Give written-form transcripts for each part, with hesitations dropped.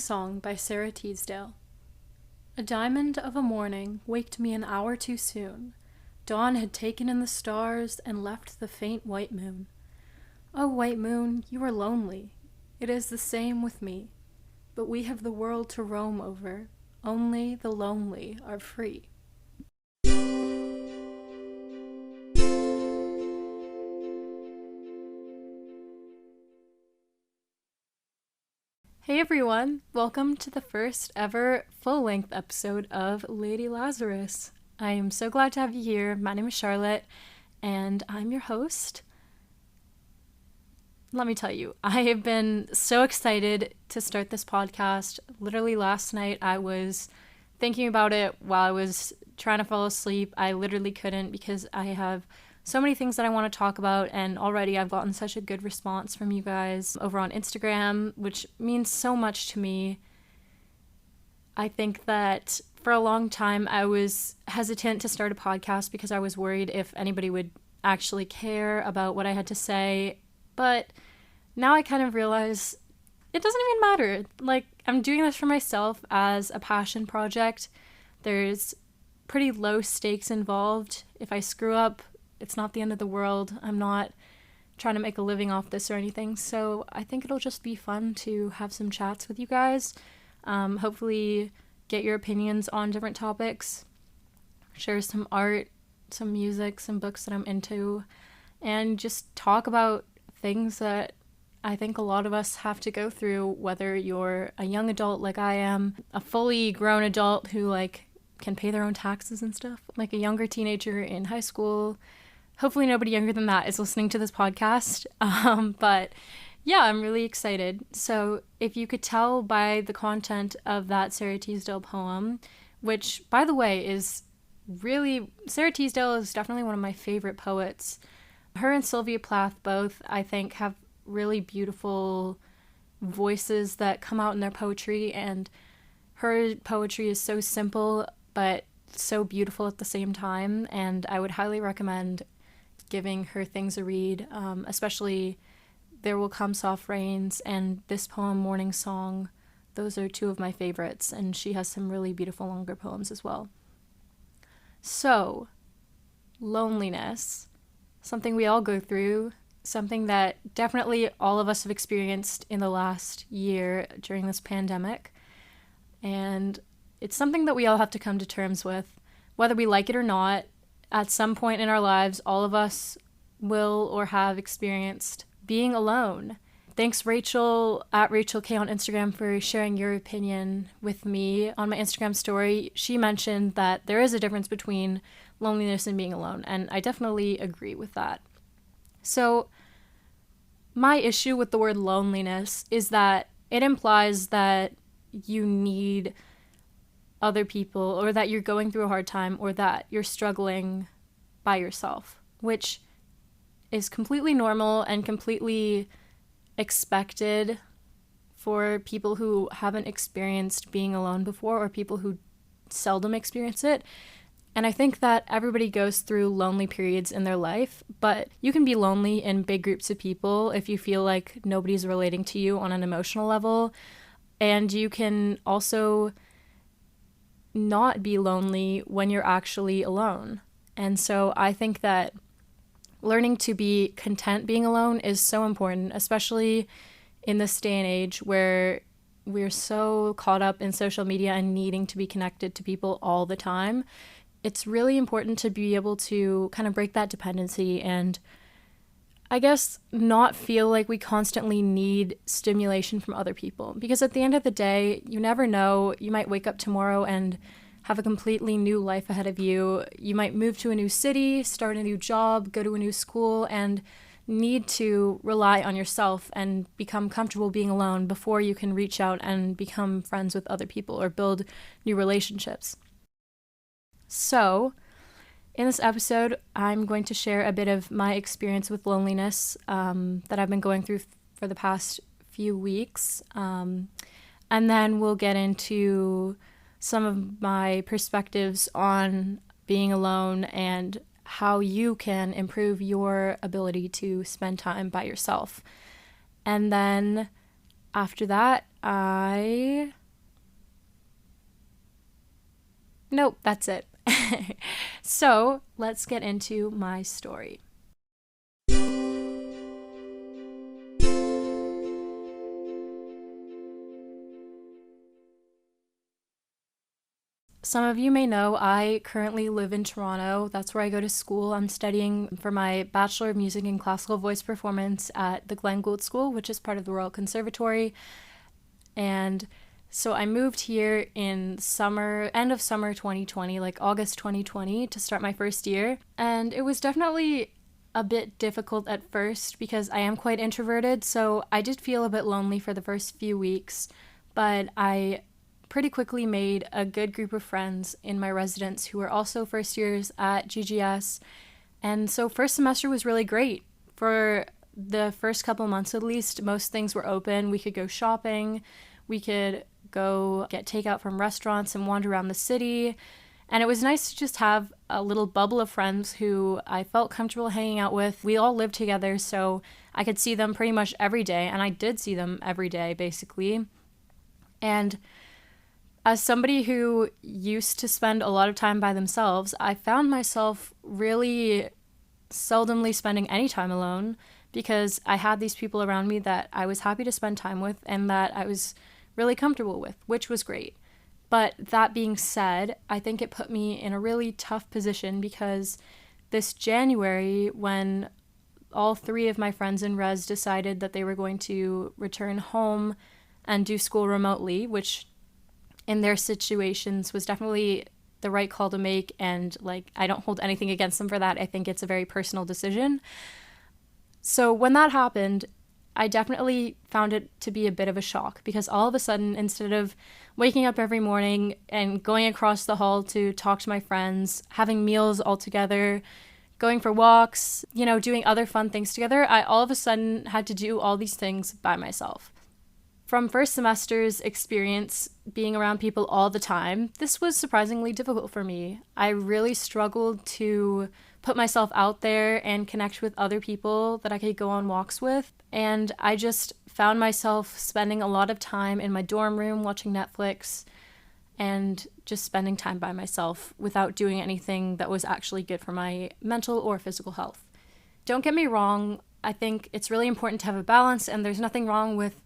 Song by Sarah Teasdale. A diamond of a morning waked me an hour too soon. Dawn had taken in the stars and left the faint white moon. Oh, white moon, you are lonely. It is the same with me. But we have the world to roam over. Only the lonely are free. Hey everyone, welcome to the first ever full-length episode of Lady Lazarus. I am so glad to have you here. My name is Charlotte, and I'm your host. Let me tell you, I have been so excited to start this podcast. Literally last night I was thinking about it while I was trying to fall asleep. I literally couldn't because I have so many things that I want to talk about, and already I've gotten such a good response from you guys over on Instagram, which means so much to me. I think that for a long time I was hesitant to start a podcast because I was worried if anybody would actually care about what I had to say, but now I kind of realize it doesn't even matter. Like, I'm doing this for myself as a passion project. There's pretty low stakes involved. If I screw up, it's not the end of the world. I'm not trying to make a living off this or anything. So I think it'll just be fun to have some chats with you guys. Hopefully get your opinions on different topics, share some art, some music, some books that I'm into, and just talk about things that I think a lot of us have to go through, whether you're a young adult like I am, a fully grown adult who can pay their own taxes and stuff, like a younger teenager in high school. Hopefully nobody younger than that is listening to this podcast. But yeah, I'm really excited. So if you could tell by the content of that Sarah Teasdale poem, which, by the way, is really, Sarah Teasdale is definitely one of my favorite poets. Her and Sylvia Plath both, I think, have really beautiful voices that come out in their poetry, and her poetry is so simple but so beautiful at the same time, and I would highly recommend giving her things a read, especially There Will Come Soft Rains and this poem, Morning Song. Those are two of my favorites, and she has some really beautiful longer poems as well. So, loneliness, something we all go through, something that definitely all of us have experienced in the last year during this pandemic, and it's something that we all have to come to terms with, whether we like it or not. At some point in our lives, all of us will or have experienced being alone. Thanks, Rachel, at Rachel K on Instagram, for sharing your opinion with me on my Instagram story. She mentioned that there is a difference between loneliness and being alone, and I definitely agree with that. So, my issue with the word loneliness is that it implies that you need other people, or that you're going through a hard time, or that you're struggling by yourself, which is completely normal and completely expected for people who haven't experienced being alone before, or people who seldom experience it. And I think that everybody goes through lonely periods in their life, but you can be lonely in big groups of people if you feel like nobody's relating to you on an emotional level, and you can also not be lonely when you're actually alone. And so I think that learning to be content being alone is so important, especially in this day and age where we're so caught up in social media and needing to be connected to people all the time. It's really important to be able to kind of break that dependency and, I guess, not feel like we constantly need stimulation from other people. Because at the end of the day, you never know. You might wake up tomorrow and have a completely new life ahead of you. You might move to a new city, start a new job, go to a new school, and need to rely on yourself and become comfortable being alone before you can reach out and become friends with other people or build new relationships. So, in this episode, I'm going to share a bit of my experience with loneliness that I've been going through for the past few weeks. And then we'll get into some of my perspectives on being alone and how you can improve your ability to spend time by yourself. And then after that, Nope, that's it. So let's get into my story. Some of you may know I currently live in Toronto. That's where I go to school. I'm studying for my Bachelor of Music and Classical Voice Performance at the Glenn Gould School, which is part of the Royal Conservatory. And so I moved here in end of summer 2020, like August 2020, to start my first year. And it was definitely a bit difficult at first because I am quite introverted. So I did feel a bit lonely for the first few weeks, but I pretty quickly made a good group of friends in my residence who were also first years at GGS. And so first semester was really great. For the first couple months at least, most things were open. We could go shopping, we could go get takeout from restaurants and wander around the city. And it was nice to just have a little bubble of friends who I felt comfortable hanging out with. We all lived together, so I could see them pretty much every day, and I did see them every day, basically. And as somebody who used to spend a lot of time by themselves, I found myself really seldomly spending any time alone because I had these people around me that I was happy to spend time with and that I was really comfortable with, which was great. But that being said, I think it put me in a really tough position because this January, when all three of my friends in res decided that they were going to return home and do school remotely, which in their situations was definitely the right call to make, and like I don't hold anything against them for that. I think it's a very personal decision. So when that happened, I definitely found it to be a bit of a shock because all of a sudden, instead of waking up every morning and going across the hall to talk to my friends, having meals all together, going for walks, doing other fun things together, I all of a sudden had to do all these things by myself. From first semester's experience being around people all the time, this was surprisingly difficult for me. I really struggled to put myself out there and connect with other people that I could go on walks with. And I just found myself spending a lot of time in my dorm room watching Netflix and just spending time by myself without doing anything that was actually good for my mental or physical health. Don't get me wrong, I think it's really important to have a balance, and there's nothing wrong with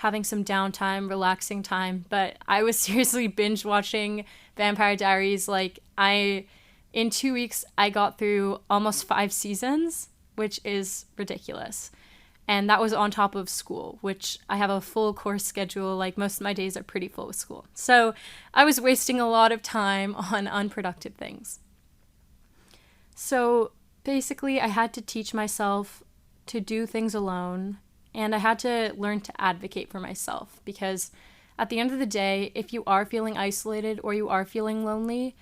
having some downtime, relaxing time, but I was seriously binge watching Vampire Diaries. In 2 weeks, I got through almost 5 seasons, which is ridiculous. And that was on top of school, which I have a full course schedule. Like, most of my days are pretty full with school. So I was wasting a lot of time on unproductive things. So basically, I had to teach myself to do things alone, and I had to learn to advocate for myself because at the end of the day, if you are feeling isolated or you are feeling lonely,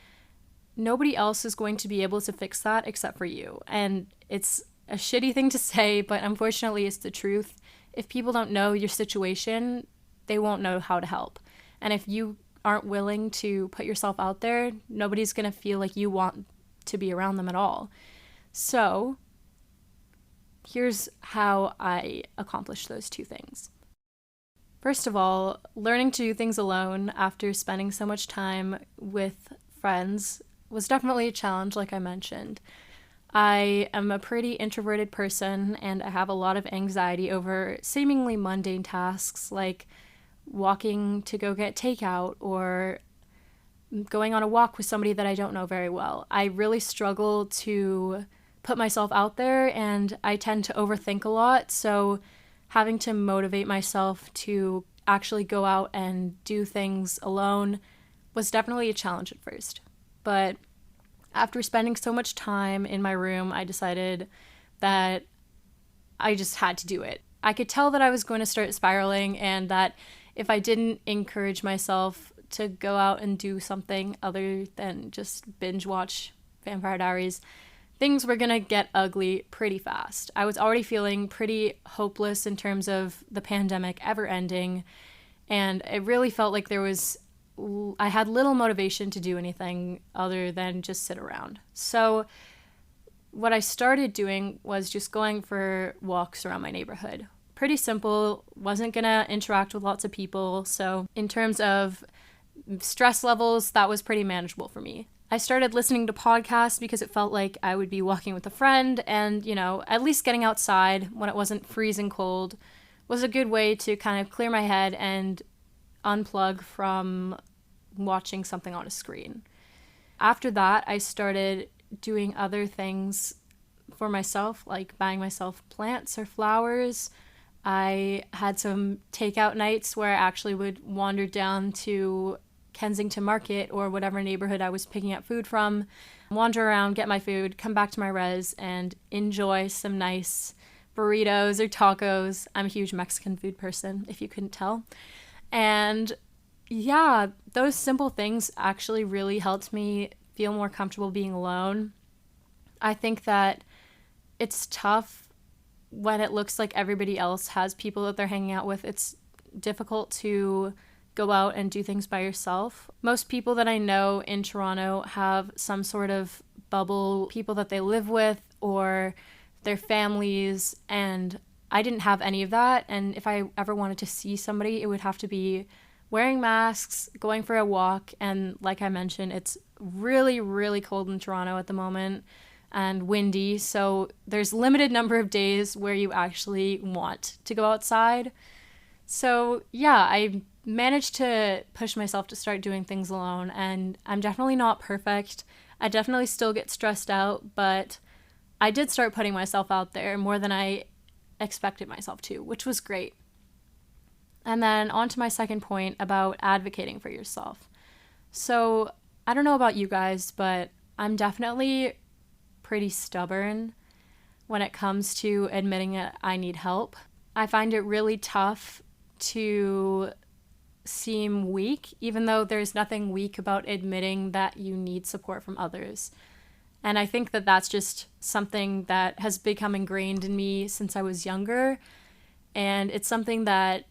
nobody else is going to be able to fix that except for you. And it's a shitty thing to say, but unfortunately it's the truth. If people don't know your situation, they won't know how to help. And if you aren't willing to put yourself out there, nobody's going to feel like you want to be around them at all. So here's how I accomplished those two things. First of all, learning to do things alone after spending so much time with friends was definitely a challenge, like I mentioned. I am a pretty introverted person, and I have a lot of anxiety over seemingly mundane tasks like walking to go get takeout or going on a walk with somebody that I don't know very well. I really struggle to put myself out there, and I tend to overthink a lot, so having to motivate myself to actually go out and do things alone was definitely a challenge at first. But after spending so much time in my room, I decided that I just had to do it. I could tell that I was going to start spiraling, and that if I didn't encourage myself to go out and do something other than just binge watch Vampire Diaries, things were going to get ugly pretty fast. I was already feeling pretty hopeless in terms of the pandemic ever ending, and it really felt like I had little motivation to do anything other than just sit around. So what I started doing was just going for walks around my neighborhood, pretty simple, wasn't gonna interact with lots of people. So in terms of stress levels, that was pretty manageable for me. I started listening to podcasts because it felt like I would be walking with a friend, and, at least getting outside when it wasn't freezing cold was a good way to kind of clear my head and unplug from watching something on a screen. After that, I started doing other things for myself, like buying myself plants or flowers. I had some takeout nights where I actually would wander down to Kensington Market or whatever neighborhood I was picking up food from, wander around, get my food, come back to my res, and enjoy some nice burritos or tacos. I'm a huge Mexican food person, if you couldn't tell. And yeah, those simple things actually really helped me feel more comfortable being alone. I think that it's tough when it looks like everybody else has people that they're hanging out with. It's difficult to go out and do things by yourself. Most people that I know in Toronto have some sort of bubble, people that they live with or their families, and I didn't have any of that. And if I ever wanted to see somebody, it would have to be wearing masks, going for a walk, and like I mentioned, it's really, really cold in Toronto at the moment and windy, so there's limited number of days where you actually want to go outside. So yeah, I managed to push myself to start doing things alone, and I'm definitely not perfect. I definitely still get stressed out, but I did start putting myself out there more than I expected myself to, which was great. And then on to my second point about advocating for yourself. So I don't know about you guys, but I'm definitely pretty stubborn when it comes to admitting that I need help. I find it really tough to seem weak, even though there's nothing weak about admitting that you need support from others. And I think that that's just something that has become ingrained in me since I was younger. And it's something that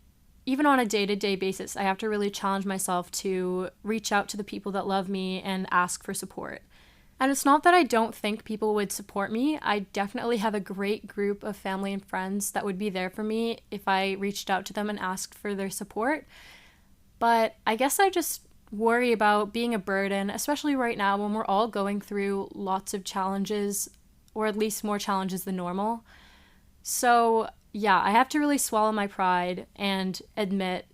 even on a day-to-day basis, I have to really challenge myself to reach out to the people that love me and ask for support. And it's not that I don't think people would support me. I definitely have a great group of family and friends that would be there for me if I reached out to them and asked for their support. But I guess I just worry about being a burden, especially right now when we're all going through lots of challenges, or at least more challenges than normal. So yeah, I have to really swallow my pride and admit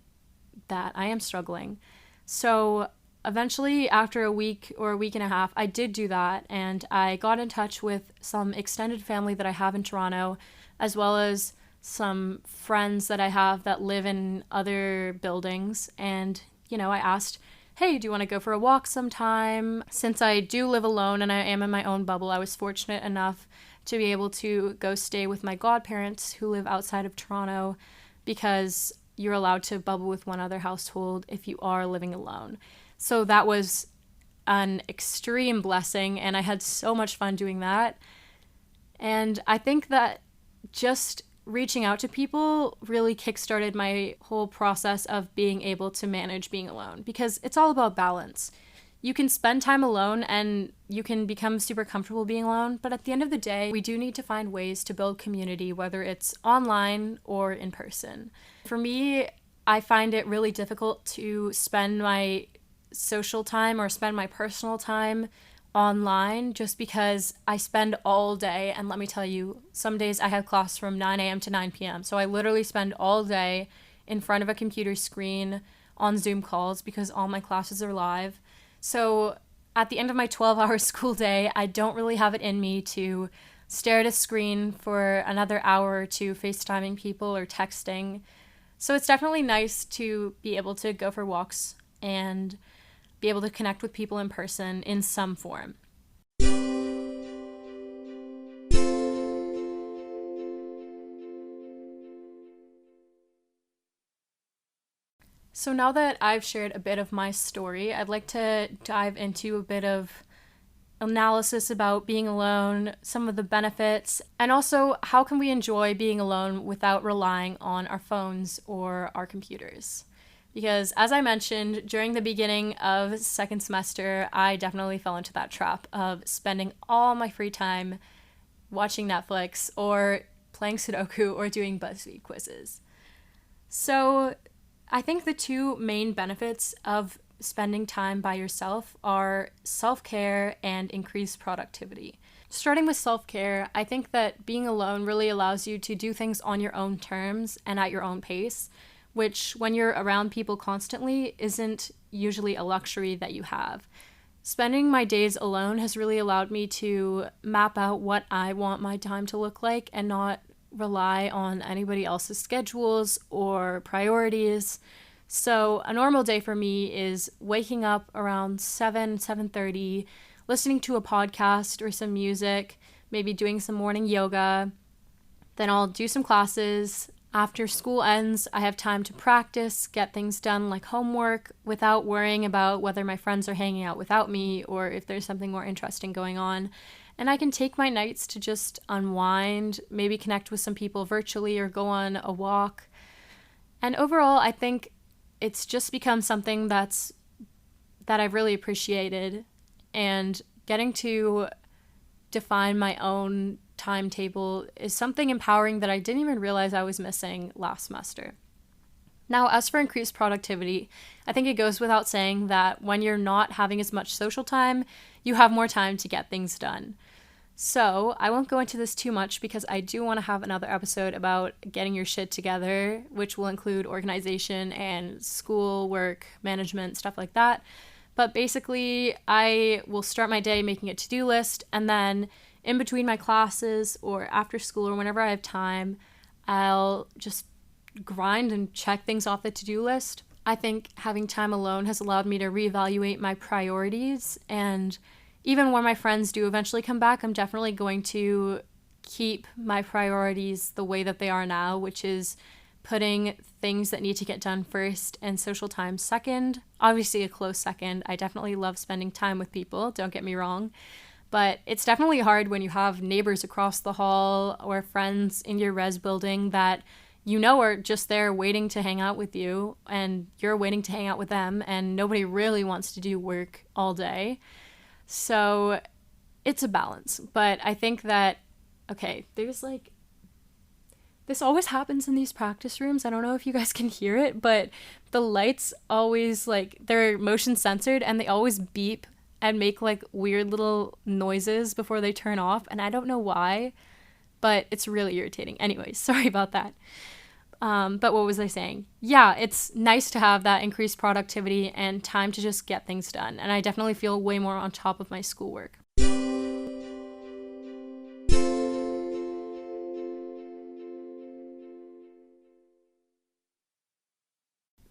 that I am struggling. So eventually, after a week or a week and a half, I did do that, and I got in touch with some extended family that I have in Toronto, as well as some friends that I have that live in other buildings. And, I asked, hey, do you want to go for a walk sometime? Since I do live alone and I am in my own bubble, I was fortunate enough to be able to go stay with my godparents who live outside of Toronto, because you're allowed to bubble with one other household if you are living alone. So that was an extreme blessing, and I had so much fun doing that. And I think that just reaching out to people really kickstarted my whole process of being able to manage being alone, because it's all about balance. You can spend time alone and you can become super comfortable being alone, but at the end of the day, we do need to find ways to build community, whether it's online or in person. For me, I find it really difficult to spend my social time or spend my personal time online, just because I spend all day, and let me tell you, some days I have class from 9 a.m. to 9 p.m. So I literally spend all day in front of a computer screen on Zoom calls because all my classes are live. So at the end of my 12-hour school day, I don't really have it in me to stare at a screen for another hour or two FaceTiming people or texting. So it's definitely nice to be able to go for walks and be able to connect with people in person in some form. So now that I've shared a bit of my story, I'd like to dive into a bit of analysis about being alone, some of the benefits, and also how can we enjoy being alone without relying on our phones or our computers. Because as I mentioned, during the beginning of second semester, I definitely fell into that trap of spending all my free time watching Netflix or playing Sudoku or doing BuzzFeed quizzes. So I think the two main benefits of spending time by yourself are self-care and increased productivity. Starting with self-care, I think that being alone really allows you to do things on your own terms and at your own pace, which when you're around people constantly isn't usually a luxury that you have. Spending my days alone has really allowed me to map out what I want my time to look like and not rely on anybody else's schedules or priorities. So a normal day for me is waking up around 7:30, listening to a podcast or some music, maybe doing some morning yoga. Then I'll do some classes. After school ends, I have time to practice, get things done like homework without worrying about whether my friends are hanging out without me or if there's something more interesting going on. And I can take my nights to just unwind, maybe connect with some people virtually or go on a walk. And overall, I think it's just become something that I've really appreciated, and getting to define my own timetable is something empowering that I didn't even realize I was missing last semester. Now, as for increased productivity, I think it goes without saying that when you're not having as much social time, you have more time to get things done. So I won't go into this too much because I do want to have another episode about getting your shit together, which will include organization and school, work, management, stuff like that. But basically, I will start my day making a to-do list, and then in between my classes or after school or whenever I have time, I'll just grind and check things off the to-do list. I think having time alone has allowed me to reevaluate my priorities, and even when my friends do eventually come back, I'm definitely going to keep my priorities the way that they are now, which is putting things that need to get done first and social time second. Obviously a close second. I definitely love spending time with people, don't get me wrong. But it's definitely hard when you have neighbors across the hall or friends in your res building that you know are just there waiting to hang out with you, and you're waiting to hang out with them, and nobody really wants to do work all day. So it's a balance. But I think that, okay, there's like, this always happens in these practice rooms. I don't know if you guys can hear it, but the lights always, like, they're motion censored and they always beep and make like weird little noises before they turn off. And I don't know why, but it's really irritating. Anyways, sorry about that. But what was I saying? Yeah, it's nice to have that increased productivity and time to just get things done. And I definitely feel way more on top of my schoolwork.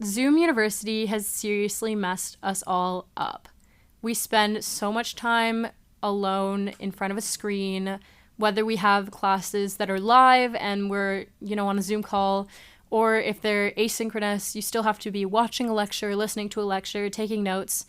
Zoom University has seriously messed us all up. We spend so much time alone in front of a screen, whether we have classes that are live and we're, on a Zoom call, or if they're asynchronous, you still have to be watching a lecture, listening to a lecture, taking notes.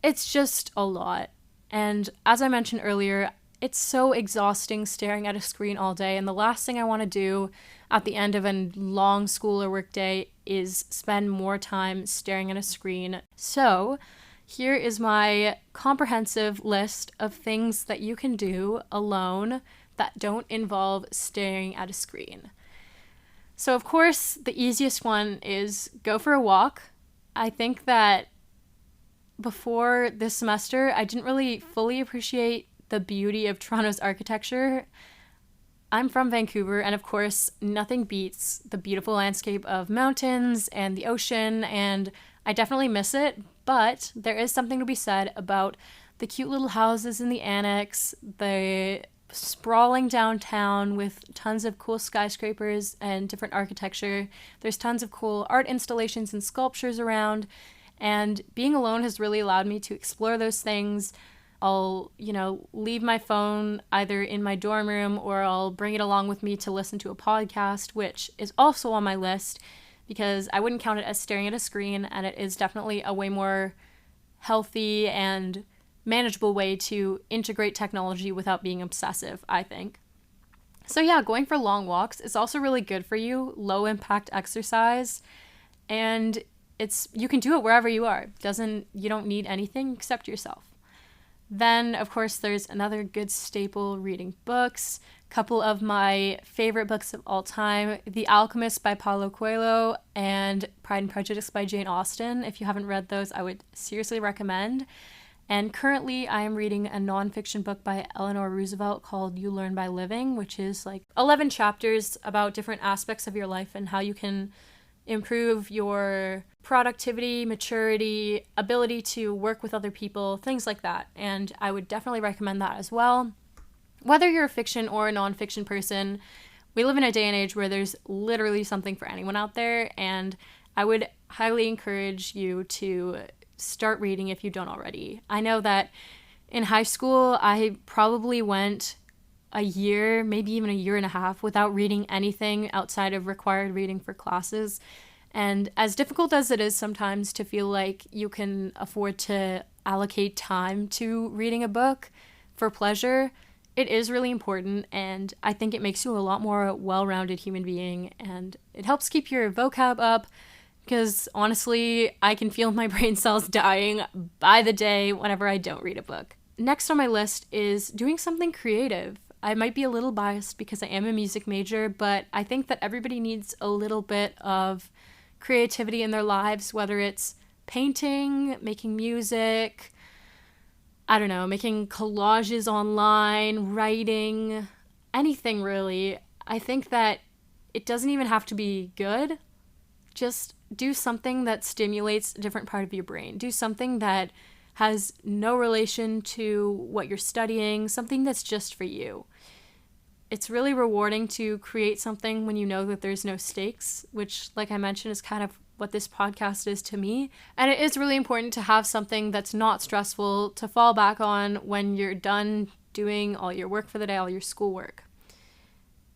It's just a lot. And as I mentioned earlier, it's so exhausting staring at a screen all day. And the last thing I want to do at the end of a long school or work day is spend more time staring at a screen. So here is my comprehensive list of things that you can do alone that don't involve staring at a screen. So of course, the easiest one is go for a walk. I think that before this semester, I didn't really fully appreciate the beauty of Toronto's architecture. I'm from Vancouver, and of course, nothing beats the beautiful landscape of mountains and the ocean, and I definitely miss it, but there is something to be said about the cute little houses in the annex, the sprawling downtown with tons of cool skyscrapers and different architecture. There's tons of cool art installations and sculptures around, and being alone has really allowed me to explore those things. I'll, leave my phone either in my dorm room or I'll bring it along with me to listen to a podcast, which is also on my list because I wouldn't count it as staring at a screen, and it is definitely a way more healthy and manageable way to integrate technology without being obsessive, I think. So yeah, going for long walks is also really good for you, low impact exercise, and you can do it wherever you are. You don't need anything except yourself. Then, of course, there's another good staple, reading books. couple of my favorite books of all time, The Alchemist by Paulo Coelho and Pride and Prejudice by Jane Austen. If you haven't read those, I would seriously recommend. And currently I am reading a nonfiction book by Eleanor Roosevelt called You Learn by Living, which is like 11 chapters about different aspects of your life and how you can improve your productivity, maturity, ability to work with other people, things like that. And I would definitely recommend that as well. Whether you're a fiction or a nonfiction person, we live in a day and age where there's literally something for anyone out there, and I would highly encourage you to start reading if you don't already. I know that in high school, I probably went a year, maybe even a year and a half without reading anything outside of required reading for classes. And as difficult as it is sometimes to feel like you can afford to allocate time to reading a book for pleasure, it is really important, and I think it makes you a lot more well-rounded human being, and it helps keep your vocab up, because honestly, I can feel my brain cells dying by the day whenever I don't read a book. Next on my list is doing something creative. I might be a little biased because I am a music major, but I think that everybody needs a little bit of creativity in their lives, whether it's painting, making music, I don't know, making collages online, writing, anything really. I think that it doesn't even have to be good. Just do something that stimulates a different part of your brain. Do something that has no relation to what you're studying, something that's just for you. It's really rewarding to create something when you know that there's no stakes, which, like I mentioned, is kind of what this podcast is to me. And it is really important to have something that's not stressful to fall back on when you're done doing all your work for the day, all your schoolwork.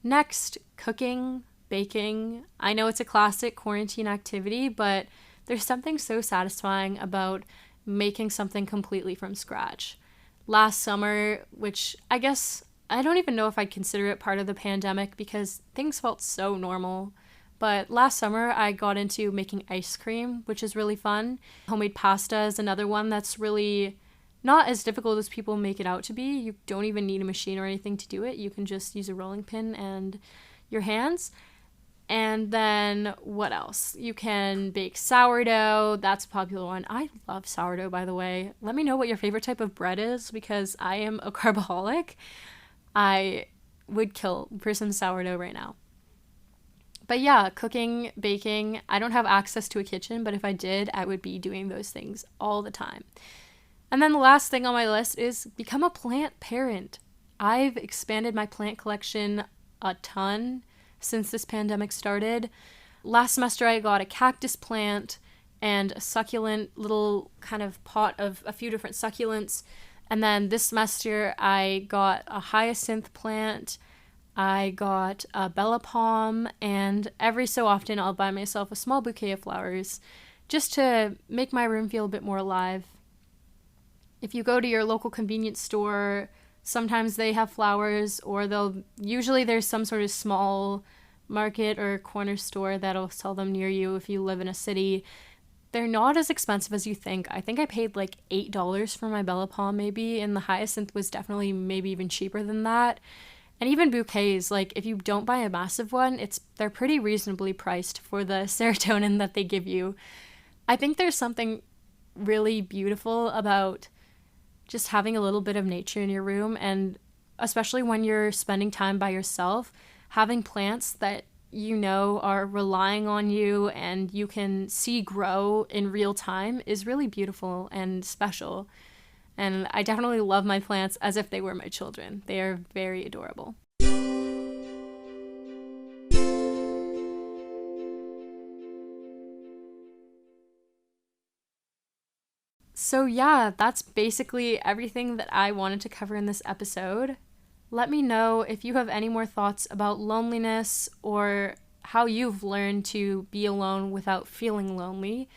Next, cooking, baking. I know it's a classic quarantine activity, but there's something so satisfying about making something completely from scratch. Last summer, which I guess I don't even know if I'd consider it part of the pandemic because things felt so normal. But last summer, I got into making ice cream, which is really fun. Homemade pasta is another one that's really not as difficult as people make it out to be. You don't even need a machine or anything to do it. You can just use a rolling pin and your hands. And then what else? You can bake sourdough. That's a popular one. I love sourdough, by the way. Let me know what your favorite type of bread is because I am a carboholic. I would kill for some sourdough right now. But yeah, cooking, baking, I don't have access to a kitchen, but if I did, I would be doing those things all the time. And then the last thing on my list is become a plant parent. I've expanded my plant collection a ton since this pandemic started. Last semester, I got a cactus plant and a succulent little kind of pot of a few different succulents. And then this semester, I got a hyacinth plant, I got a Bella Palm, and every so often I'll buy myself a small bouquet of flowers just to make my room feel a bit more alive. If you go to your local convenience store, sometimes they have flowers, or usually there's some sort of small market or corner store that'll sell them near you if you live in a city. They're not as expensive as you think. I think I paid like $8 for my Bella Palm maybe, and the hyacinth was definitely maybe even cheaper than that. And even bouquets, like if you don't buy a massive one, they're pretty reasonably priced for the serotonin that they give you. I think there's something really beautiful about just having a little bit of nature in your room, and especially when you're spending time by yourself, having plants that you know are relying on you and you can see grow in real time is really beautiful and special. And I definitely love my plants as if they were my children. They are very adorable. So yeah, that's basically everything that I wanted to cover in this episode. Let me know if you have any more thoughts about loneliness or how you've learned to be alone without feeling lonely.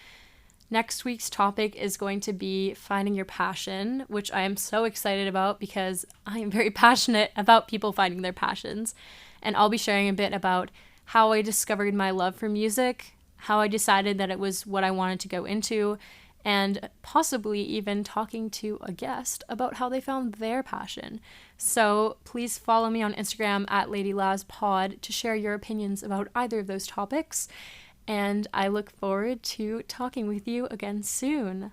Next week's topic is going to be finding your passion, which I am so excited about because I am very passionate about people finding their passions. And I'll be sharing a bit about how I discovered my love for music, how I decided that it was what I wanted to go into, and possibly even talking to a guest about how they found their passion. So please follow me on Instagram at LadyLazPod to share your opinions about either of those topics. And I look forward to talking with you again soon.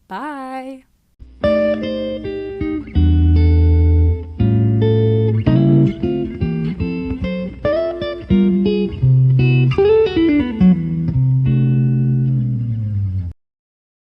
Bye!